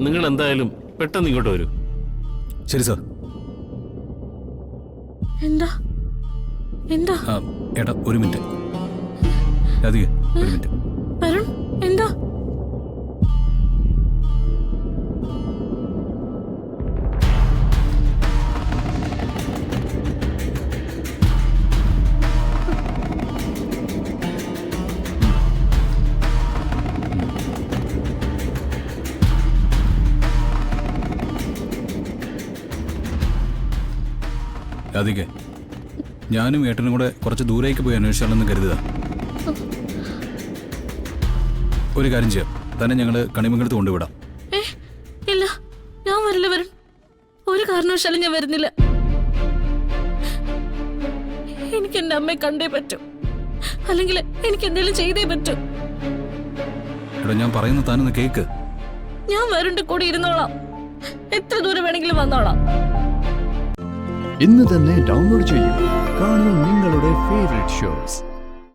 നിങ്ങൾ എന്തായാലും പെട്ടെന്ന് ഇങ്ങോട്ട് വരൂ. ശരി സാർ. എന്താ എന്താ? ഏട്ടാ ഒരു മിനിറ്റ്. രാധിക ഒരു മിനിറ്റ്. വരുൺ എന്താ? രാധിക, ഞാനും ഏട്ടനും കൂടെ കുറച്ച് ദൂരേക്ക് പോയി അന്വേഷിച്ചാലെന്ന് കരുതുക. ഒരു കാര്യം ചെയ്യാം, തന്നെ ഞങ്ങൾ കണിമംഗലത്ത് കൊണ്ടുവിടാം. ഇല്ല, ഞാൻ വരില്ല വരുൺ. ഒരു കാരണവശാലും ഞാൻ വരുന്നില്ല. എനിക്ക് എന്റെ അമ്മയെ കണ്ടേ പറ്റൂ, അല്ലെങ്കിൽ എനിക്ക് എന്തെങ്കിലും ചെയ്തേ പറ്റൂ. എടാ, ഞാൻ പറയുന്ന താനൊന്ന് കേക്ക്. ഞാൻ വരുണിന്റെ കൂടെ ഇരുന്നോളാം, എത്ര ദൂരം വേണമെങ്കിലും വന്നോളാം. ഇന്ന് തന്നെ ഡൗൺലോഡ് ചെയ്യൂ. കാണൂ നിങ്ങളുടെ ഫേവറേറ്റ് ഷോസ്.